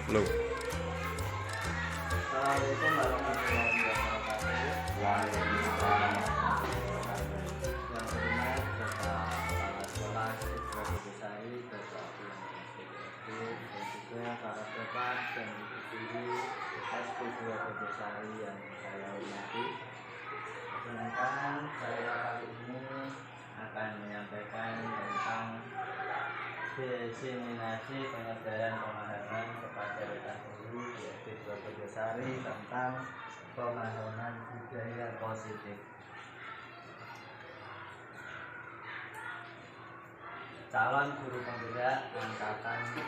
Loh. Assalamualaikum warahmatullahi wabarakatuh. Waalaikumsalam. Yang hormat Bapak Kepala Sekolah Siswa Tegasari, Bapak yang SD dan juga para bapak dan ibu guru SD 2 Tegasari yang saya hormati. Perkenalkan, saya kali ini akan menyampaikan tentang diseminasi penyebaran pemahaman kepada rekan guru di SD 2 Tegasari tentang pemahaman budaya positif. Calon guru penggerak angkatan 7.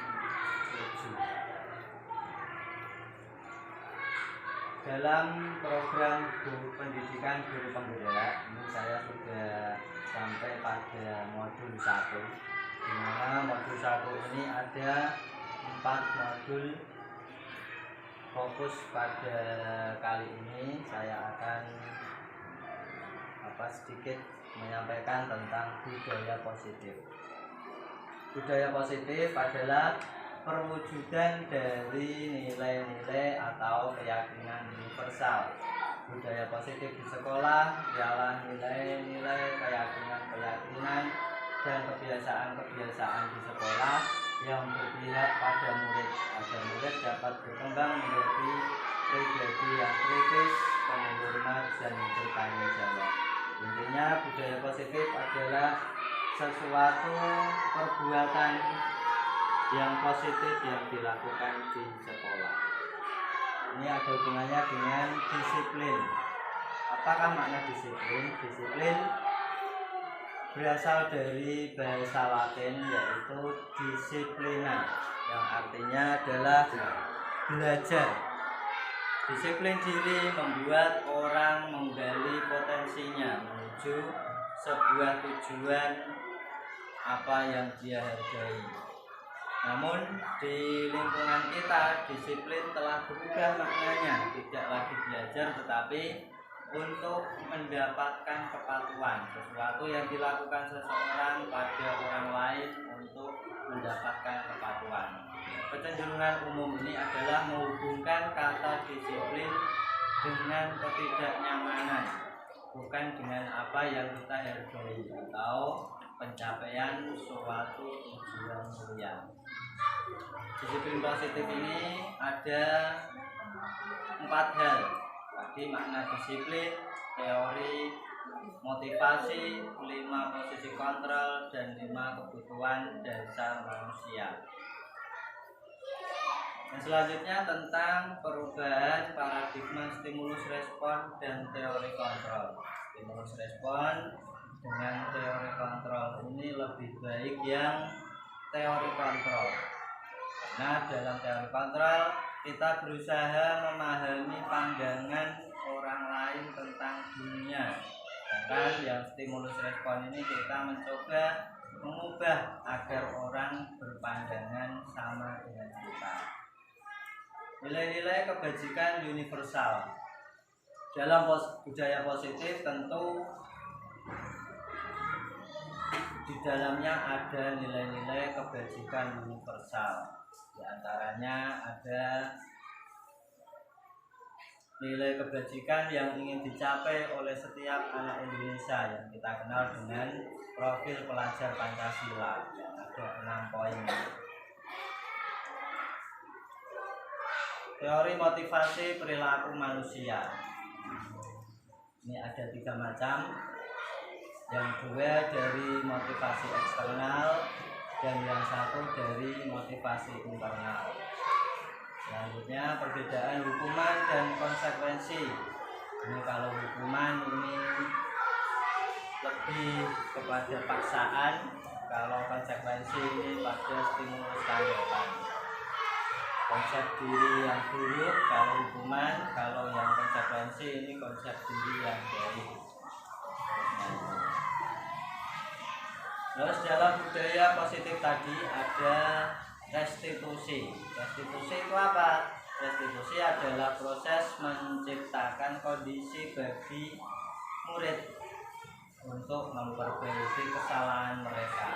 Dalam program pendidikan guru penggerak ini saya sudah sampai pada modul 1, di mana modul 1 ini ada 4 modul. Fokus pada kali ini saya akan sedikit menyampaikan tentang budaya positif. Budaya positif adalah perwujudan dari nilai-nilai atau keyakinan universal. Budaya positif di sekolah ialah nilai-nilai, keyakinan-keyakinan, dan kebiasaan-kebiasaan di sekolah yang berpihak pada murid agar murid dapat berkembang menjadi pribadi yang kritis, penuh hormat, dan bertanggung jawab. Intinya budaya positif adalah sesuatu perbuatan yang positif yang dilakukan di sekolah. Ini ada hubungannya dengan disiplin. Apakah makna disiplin? Disiplin berasal dari bahasa Latin yaitu disiplina, yang artinya adalah belajar. Disiplin diri membuat orang menggali potensinya menuju sebuah tujuan apa yang dia hargai. Namun di lingkungan kita disiplin telah berubah maknanya, tidak lagi belajar tetapi untuk mendapatkan kepatuhan, sesuatu yang dilakukan seseorang pada orang lain untuk mendapatkan kepatuhan. Kecenderungan umum ini adalah menghubungkan kata disiplin dengan ketidaknyamanan, bukan dengan apa yang kita hargai atau pencapaian suatu tujuan mulia. Disiplin positif ini ada 4 hal. Tadi makna disiplin, teori, motivasi, 5 posisi kontrol, dan 5 kebutuhan dasar manusia. Yang selanjutnya tentang perubahan paradigma stimulus respon dan teori kontrol. Stimulus respon dengan teori kontrol ini lebih baik yang teori kontrol. Nah, dalam teori kontrol kita berusaha memahami pandangan orang lain tentang dunia. Sedangkan yang stimulus respon ini kita mencoba mengubah agar orang berpandangan sama dengan kita. Nilai-nilai kebajikan universal. Dalam budaya positif tentu di dalamnya ada nilai-nilai kebajikan universal. Di antaranya ada nilai kebajikan yang ingin dicapai oleh setiap anak Indonesia yang kita kenal dengan profil pelajar Pancasila. Ada 6 poin. Teori motivasi perilaku manusia. Ini ada 3 macam. Yang 2 dari motivasi eksternal dan yang 1 dari motivasi internal. Selanjutnya perbedaan hukuman dan konsekuensi. Ini kalau hukuman ini lebih kepada paksaan, kalau konsekuensi ini pada stimulus tanggapan. Konsep diri yang buruk kalau hukuman, kalau yang konsekuensi ini konsep diri yang baik. Terus dalam budaya positif tadi ada restitusi. Restitusi itu apa? Restitusi adalah proses menciptakan kondisi bagi murid untuk memperbaiki kesalahan mereka.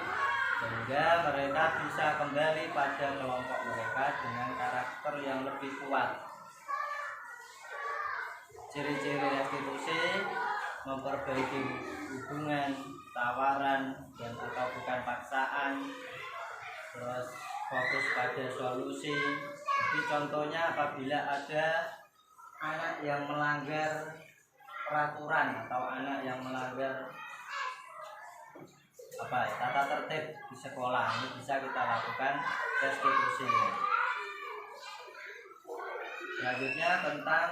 sehingga mereka bisa kembali pada kelompok mereka dengan karakter yang lebih kuat. Ciri-ciri restitusi: memperbaiki hubungan, tawaran dan atau bukan paksaan, terus fokus pada solusi. Jadi contohnya apabila ada anak yang melanggar peraturan atau anak yang melanggar tata tertib di sekolah, ini bisa kita lakukan restitusi. Selanjutnya tentang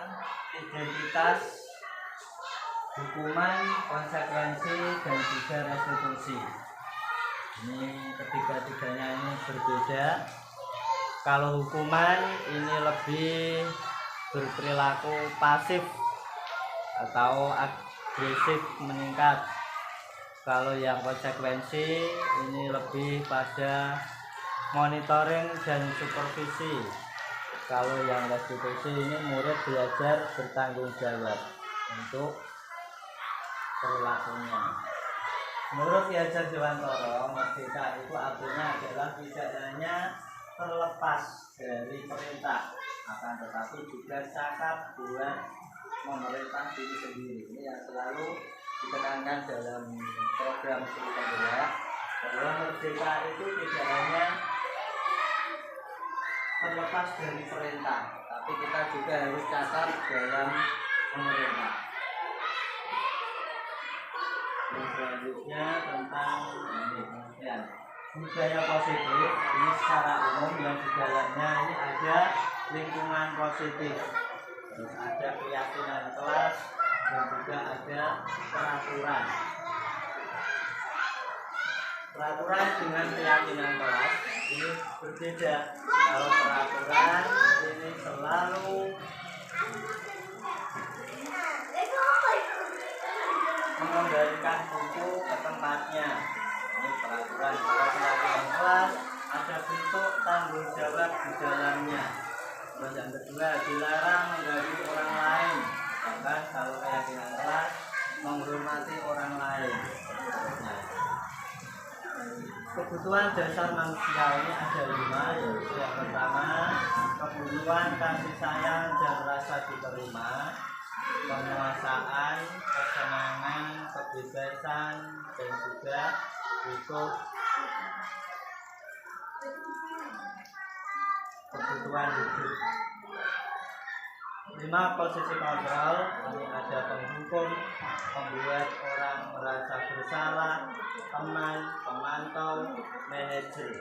identitas, hukuman, konsekuensi, dan juga restitusi. Ini ketiga-tiganya ini berbeda. Kalau hukuman ini lebih berperilaku pasif atau agresif meningkat. Kalau yang konsekuensi ini lebih pada monitoring dan supervisi. Kalau yang restitusi ini murid belajar bertanggung jawab untuk perilakunya. Menurut Ki Hajar Dewantara, merdeka itu artinya adalah tidak hanya terlepas dari perintah, akan tetapi juga cakap buat memerintah diri sendiri. Ini yang selalu ditekankan dalam program studi pembela, bahwa merdeka itu tidak hanya terlepas dari perintah, tapi kita juga harus cakap dalam memerintah. Yang selanjutnya tentang budaya positif. Ini secara umum yang di dalamnya ini ada lingkungan positif, terus ada keyakinan kelas, dan juga ada peraturan. Peraturan dengan keyakinan kelas ini berbeda. Kalau peraturan ini selalu mengembalikan buku ke tempatnya. Ini peraturan. Kalau keyakinan kelas ada bentuk tanggung jawab di dalamnya. Terus yang kedua, dilarang mengganggu orang lain. Bahkan kalau keyakinan kelas menghormati orang lain. Kebutuhan dasar manusia ini ada 5, yaitu yang pertama kebutuhan kasih sayang dan rasa diterima, penguasaan, kesenangan, kebebasan, dan juga hidup. Kebutuhan hidup. 5 posisi kontrol, ini ada penghukum, membuat orang merasa bersalah, teman, pemantau, manajer.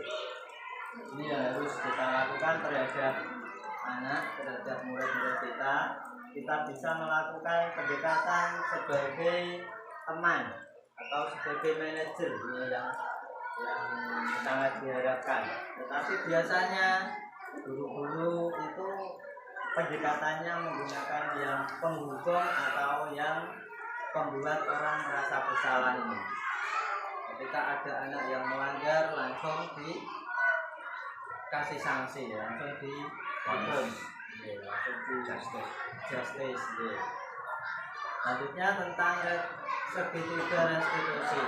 Ini yang harus kita lakukan terhadap anak, terhadap murid-murid kita. Kita bisa melakukan pendekatan sebagai teman atau sebagai manajer, ini yang sangat diharapkan. Tetapi biasanya guru-guru itu pendekatannya menggunakan yang penghukum atau yang membuat orang merasa bersalah ini. Ketika ada anak yang melanggar, langsung dikasih sanksi, langsung dihukum, langsung di justice. Selanjutnya tentang segitiga restitusi.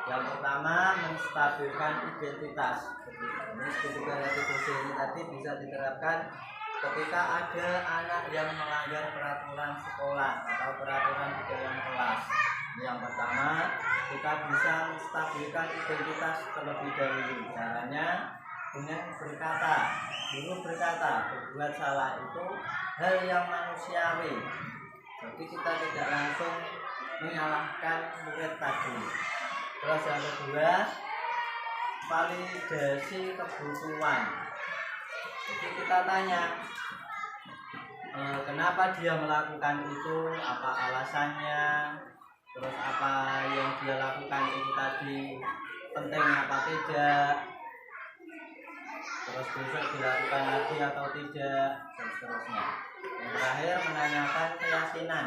Yang pertama, menstabilkan identitas. Ini segitiga restitusi ini tadi bisa diterapkan ketika ada anak yang melanggar peraturan sekolah atau peraturan di dalam kelas. Yang pertama, kita bisa menstabilkan identitas terlebih dahulu. Caranya dengan berkata, dulu berkata berbuat salah itu hal yang manusiawi. Jadi kita tidak langsung menyalahkan murid tadi. Terus yang kedua, validasi kebutuhan. Jadi kita tanya, kenapa dia melakukan itu, apa alasannya, terus apa yang dia lakukan itu tadi penting apa tidak, terus besok dilakukan lagi atau tidak, dan seterusnya. Yang terakhir, menanyakan keyakinan.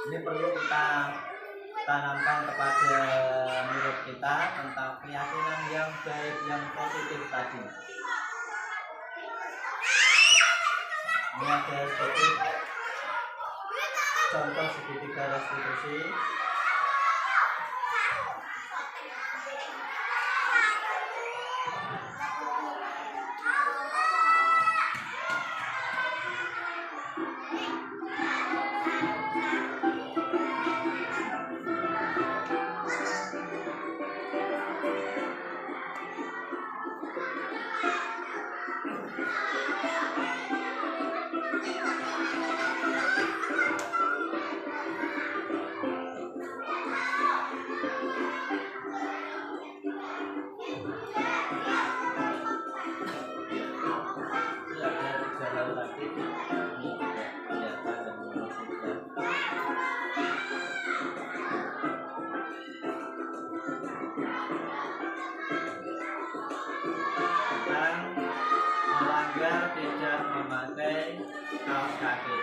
Ini perlu kita tanamkan kepada murid kita tentang keyakinan yang baik, yang positif tadi. Ini ada sedikit contoh segitiga restitusi. kaos kaki.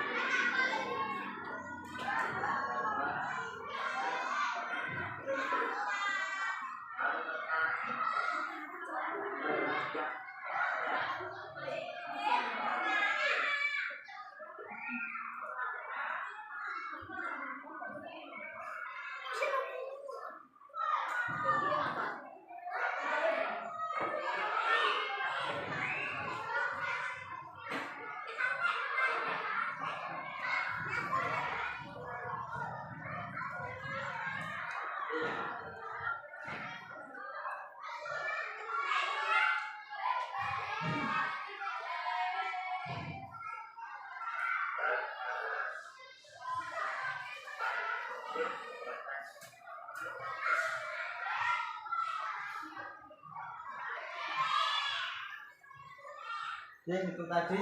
Oke, itu tadi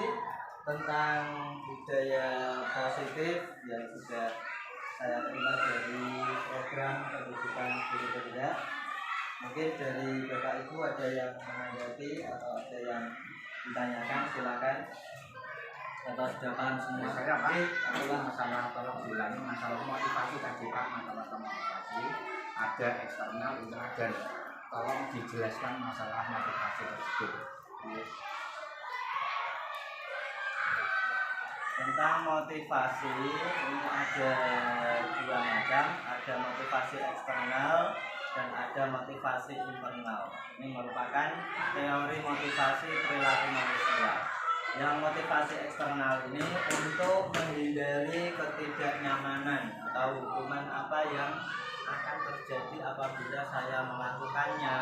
tentang budaya positif yang sudah saya terima dari program pendidikan guru kerja. Mungkin dari Bapak Ibu ada yang menanggapi atau ada yang ditanyakan, silakan. Atau sudah paham semua? Saya Pak, adalah masalah tolong diulangi masalah motivasi tadi Pak, masalah motivasi ada eksternal, internal dan tolong dijelaskan masalah motivasi tersebut. Tentang motivasi ini ada dua macam, ada motivasi eksternal dan ada motivasi internal. Ini merupakan teori motivasi perilaku manusia. Yang motivasi eksternal ini untuk menghindari ketidaknyamanan atau hukuman apa yang akan terjadi apabila saya melakukannya.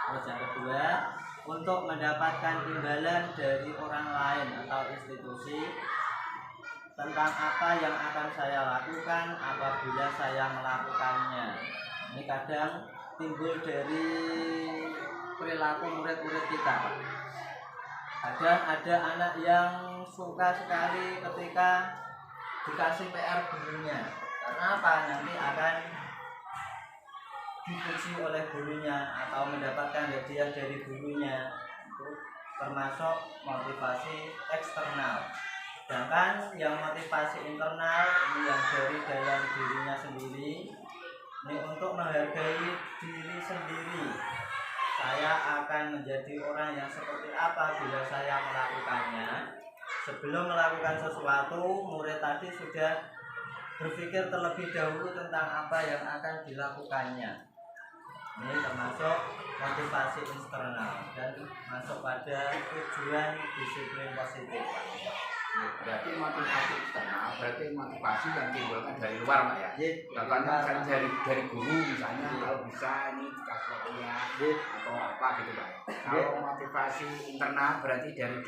Terus yang kedua, untuk mendapatkan imbalan dari orang lain atau institusi tentang apa yang akan saya lakukan apabila saya melakukannya. Ini kadang timbul dari perilaku murid-murid kita. Kadang ada anak yang suka sekali ketika dikasih PR gurunya. Karena apa? Nanti akan dipuji oleh gurunya atau mendapatkan hadiah dari gurunya. Itu termasuk motivasi eksternal. Sedangkan yang motivasi internal ini yang dari dalam dirinya sendiri, ini untuk menghargai diri sendiri. Saya akan menjadi orang yang seperti apa bila saya melakukannya. Sebelum melakukan sesuatu, murid tadi sudah berpikir terlebih dahulu tentang apa yang akan dilakukannya. Ini termasuk motivasi eksternal dan masuk pada tujuan disiplin positif. Berarti motivasi eksternal, berarti motivasi yang timbulkan dari luar Pak ya. Contohnya misalnya dari guru misalnya, kalau bisa ini dikasih waktunya atau apa gitu Pak. Kalau motivasi internal berarti dari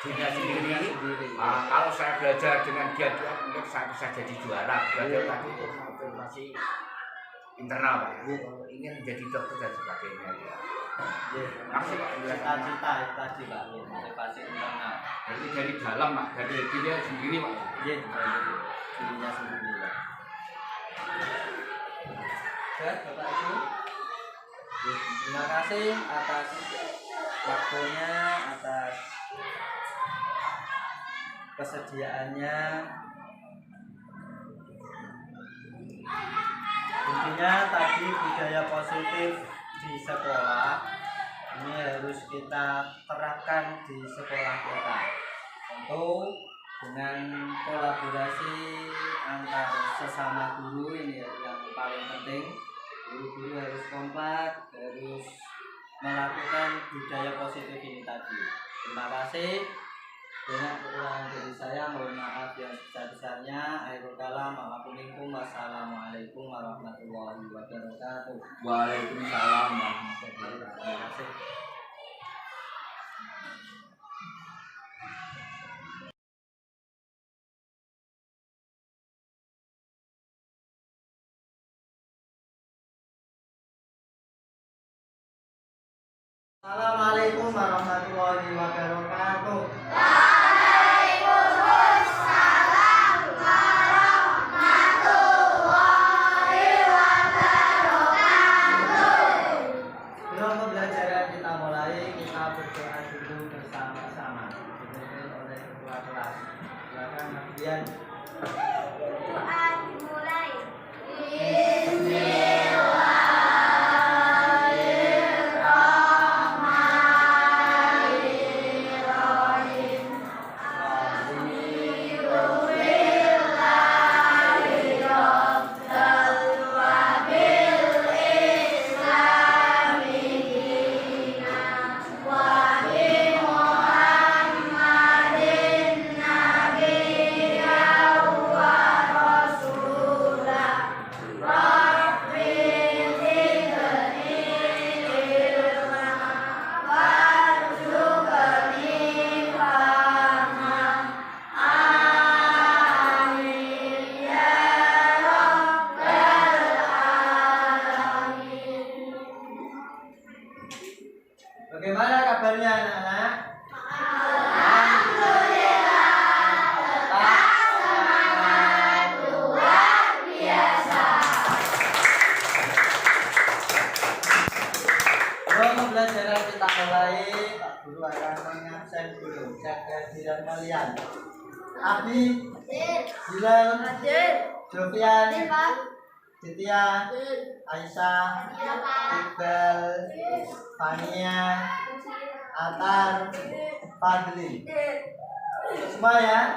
dirinya sendiri. Kalau saya belajar dengan dia mungkin saya bisa jadi juara. Berarti tadi itu motivasi internal Pak ya. Ingin menjadi dokter dan sebagainya ya. Cita-cita tadi Pak, motivasi internal. Jadi dari dalam Pak, dari dirinya sendiri Pak. Iya, dari dirinya sendiri Pak. Oke, Bapak Ibu. Terima kasih atas waktunya, atas kesediaannya. Intinya tadi budaya positif di sekolah ini harus kita terapkan di sekolah kita. Tentu dengan kolaborasi antar sesama guru ini yang paling penting. Guru-guru harus kompak, harus melakukan budaya positif ini tadi. Terima kasih. Banyak kekurangan dari saya, mohon maaf yang sebesar-besarnya. Akhirul kalam, wassalamualaikum warahmatullahi wabarakatuh. Waalaikumsalam warahmatullahi wabarakatuh. Terima kasih. Assalamualaikum warahmatullahi wabarakatuh. Sebelum pembelajaran kita mulai, kita berdoa dulu bersama-sama. Dipimpin oleh Ketua Kelas kemudian Doa dimulai. Bagaimana kabarnya anak-anak? Sebelum pembelajaran kita mulai, Pak Guru akan mengabsen dulu cek kehadiran kalian. Abi, Bilal, Jovian, Ditya, Aisyah, Iqbal, Fania, Atar, Fadli. Semua ya?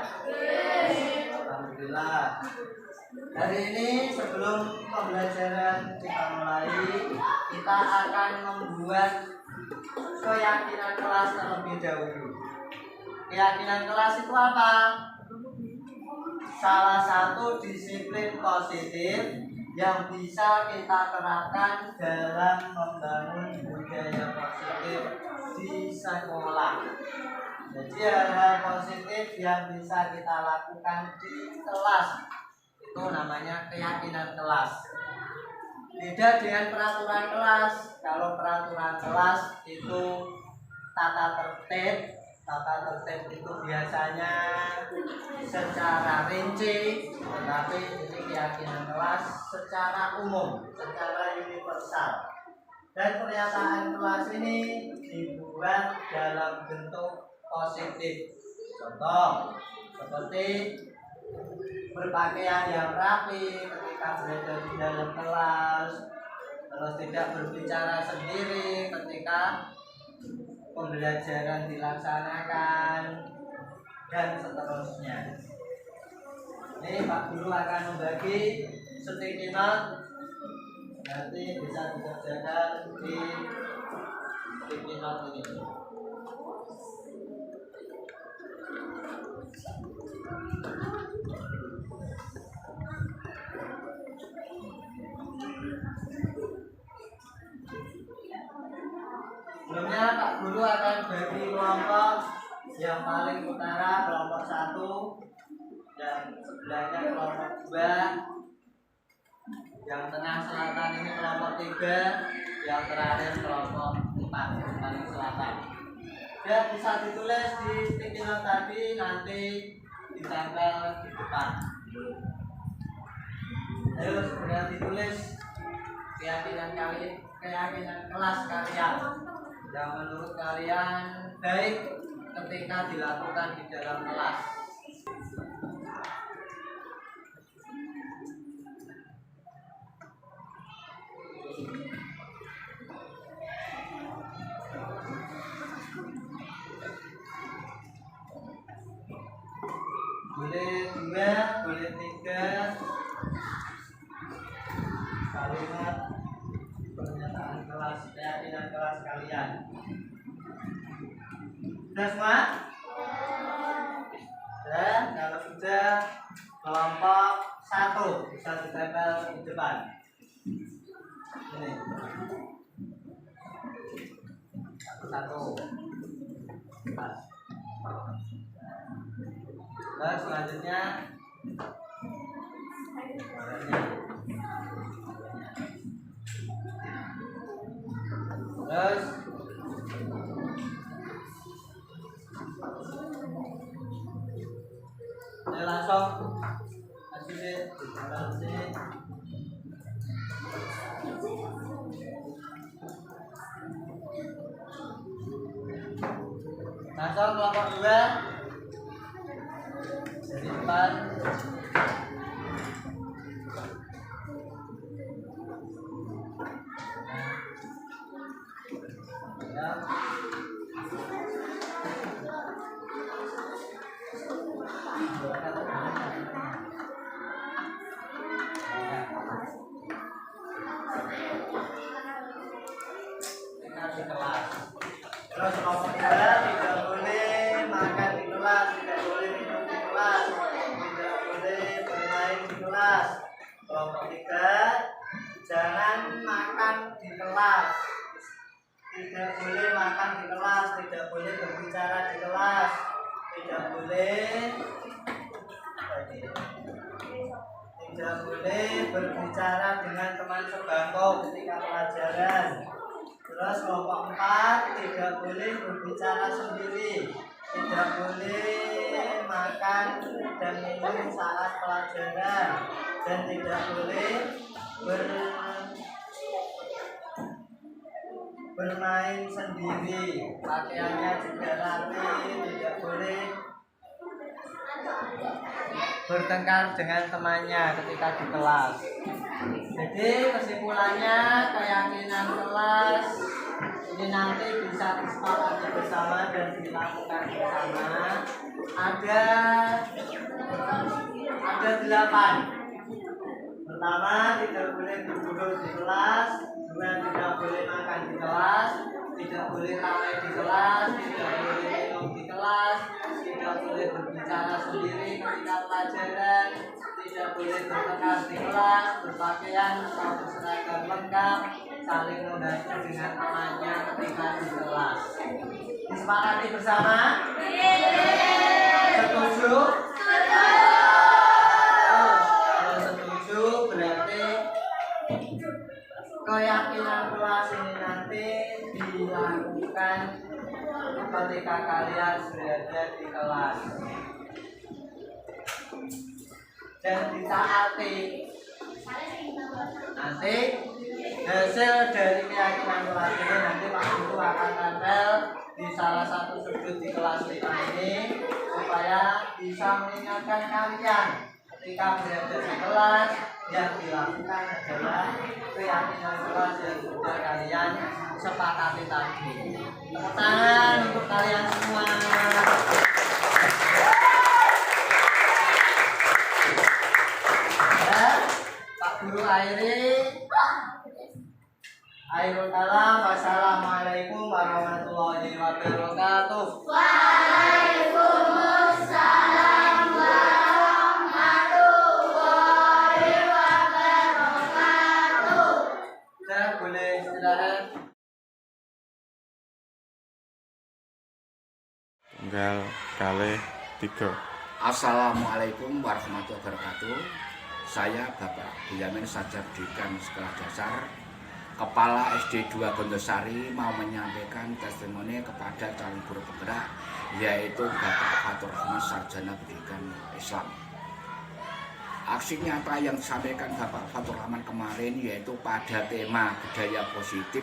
Alhamdulillah. Hari ini sebelum pembelajaran kita mulai, kita akan membuat keyakinan kelas terlebih dahulu. Keyakinan kelas itu apa? Salah satu disiplin positif yang bisa kita terapkan dalam membangun budaya positif di sekolah. Jadi hal-hal positif yang bisa kita lakukan di kelas itu namanya keyakinan kelas. Beda dengan peraturan kelas. Kalau peraturan kelas itu tata tertib. Tata tertib itu biasanya secara rinci, tetapi ini keyakinan kelas secara umum, secara universal. Dan pernyataan kelas ini dibuat dalam bentuk positif. Contoh seperti berpakaian yang rapi ketika berada di dalam kelas, terus tidak berbicara sendiri ketika pembelajaran dilaksanakan, dan seterusnya. Ini Pak Guru akan membagi sticky note, nanti bisa dikerjakan di sticky note ini. Sebelumnya Pak Guru akan bagi kelompok yang paling utara kelompok 1, dan sebelahnya kelompok 2, yang tengah selatan ini kelompok 3, yang terakhir kelompok 4 paling selatan. Ya, bisa ditulis di sticky note tadi, nanti ditempel di depan. Ayo segera ditulis keyakinan kelas kalian yang menurut kalian baik ketika dilakukan di dalam kelas. Boleh 2, boleh 3 kalimat pernyataan kelas, keyakinan kelas kalian. Sudah semua? Dan kalau sudah, kelompok 1 bisa ditempel di depan. Ini. Satu. Pas. Terus selanjutnya terus saya langsung kasih di dalam sini. Langsung kelompok 2 jadi depan. Di kelas. Terus nomor 2 tidak boleh makan di kelas, tidak boleh minum di kelas, tidak boleh bermain di kelas. Kelompok 3 jangan makan di kelas, tidak boleh makan di kelas, tidak boleh berbicara di kelas, tidak boleh berbicara dengan teman sebangku ketika pelajaran. Terus kelompok 4 tidak boleh berbicara sendiri, tidak boleh makan dan minum saat pelajaran, dan tidak boleh bermain sendiri. Pakaiannya juga rapi, tidak boleh bertengkar dengan temannya ketika di kelas. Jadi kesimpulannya, keyakinan kelas ini nanti bisa disepakati bersama dan dilakukan bersama. Ada 8. Pertama, tidak boleh duduk di kelas. 2, tidak boleh makan di kelas. Tidak boleh ramai di kelas. Tidak boleh minum di kelas. Tidak boleh berbicara sendiri ketika pelajaran. Tidak boleh bertengkar di kelas, berpakaian atau berseragam lengkap, saling membantu dengan temannya ketika di kelas. Disepakati bersama? Setuju? Kalau setuju berarti keyakinan kelas ini nanti dilakukan ketika kalian berada di kelas dan ditaati. Nanti hasil dari keyakinan kelas ini nanti Pak Guru akan tempel di salah satu sudut di kelas 5 ini supaya bisa mengingatkan kalian ketika berada di kelas. Yang dilakukan adalah keyakinan kelas yang sudah kalian sepakati tadi. Tepuk tangan untuk kalian semua. Pak Guru akhirul kalam. Wassalamualaikum warahmatullahi wabarakatuh. Waalaikumsalam warahmatullahi wabarakatuh. Saya boleh istirahat. Tunggal kali 3. Assalamualaikum warahmatullahi wabarakatuh. Saya Bapak Boyamin Sarjana Sekolah Dasar Kepala SD 2 Gondosari mau menyampaikan testimoni kepada calon guru penggerak, yaitu Bapak Fatur Rahman Sarjana Pendidikan Islam. Aksi nyata yang disampaikan Bapak Fatur Rahman kemarin yaitu pada tema budaya positif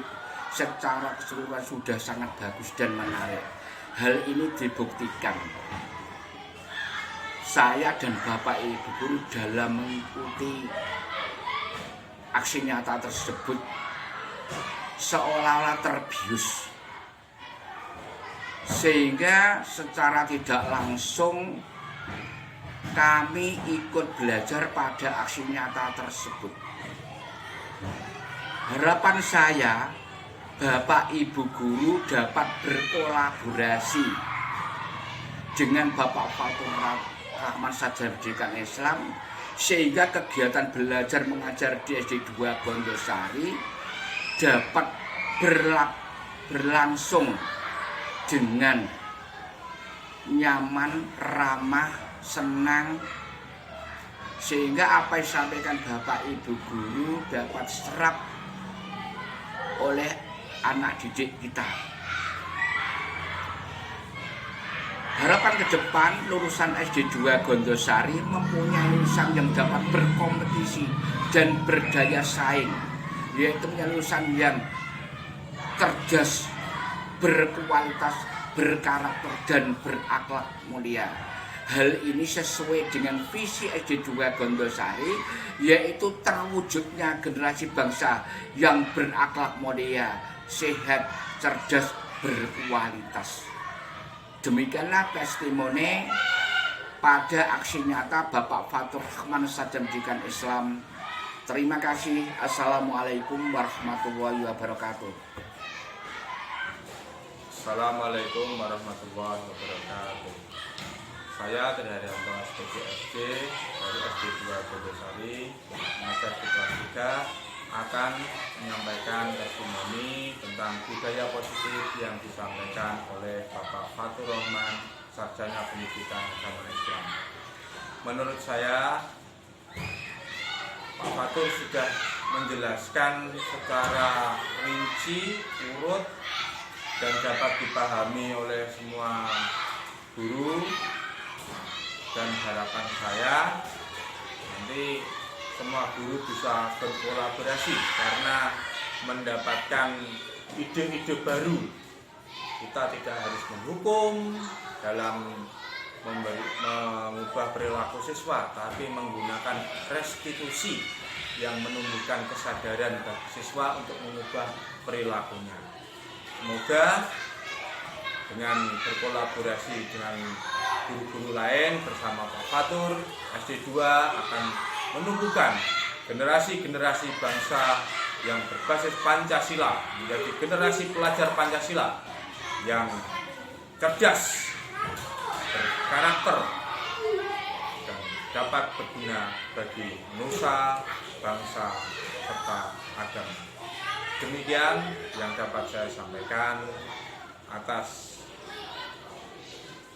secara keseluruhan sudah sangat bagus dan menarik. Hal ini dibuktikan saya dan Bapak Ibu Guru dalam mengikuti aksi nyata tersebut seolah-olah terbius, sehingga secara tidak langsung kami ikut belajar pada aksi nyata tersebut. Harapan saya Bapak Ibu Guru dapat berkolaborasi dengan Bapak Fatur Rahman Sarjana Pendidikan Islam sehingga kegiatan belajar mengajar di SD 2 Gondosari dapat berlangsung dengan nyaman, ramah, senang, sehingga apa yang disampaikan Bapak Ibu Guru dapat serap oleh anak didik kita. Harapan ke depan lulusan SD 2 Gondosari mempunyai lulusan yang dapat berkompetisi dan berdaya saing, yaitu lulusan yang cerdas, berkualitas, berkarakter dan berakhlak mulia. Hal ini sesuai dengan visi SD2 Gondosari, yaitu terwujudnya generasi bangsa yang berakhlak mulia, sehat, cerdas, berkualitas. Demikianlah testimoni pada aksi nyata Bapak Fatur Rahman Sarjana Pendidikan Islam. Terima kasih. Assalamualaikum warahmatullahi wabarakatuh. Assalamualaikum warahmatullahi wabarakatuh. Saya Triharyanto SPGSD dari SD2 Gondosari, mengajar di kelas 3, akan menyampaikan testimoni tentang budaya positif yang disampaikan oleh Bapak Fatur Rahman, Sarjana Pendidikan Agama Islam. Menurut saya, Pak Fatur sudah menjelaskan secara rinci, urut, dan dapat dipahami oleh semua guru, dan harapan saya nanti semua guru bisa berkolaborasi karena mendapatkan ide-ide baru. Kita tidak harus menghukum dalam mengubah perilaku siswa, tapi menggunakan restitusi yang menumbuhkan kesadaran bagi siswa untuk mengubah perilakunya. Semoga dengan berkolaborasi dengan guru-guru lain bersama Pak Fatur, SD2 akan menumbuhkan generasi-generasi bangsa yang berbasis Pancasila menjadi generasi pelajar Pancasila yang cerdas, berkarakter, dan dapat berguna bagi nusa, bangsa, serta agama. Demikian yang dapat saya sampaikan. Atas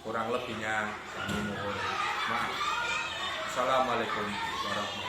kurang lebihnya kami mohon maaf. Assalamualaikum warahmatullahi wabarakatuh.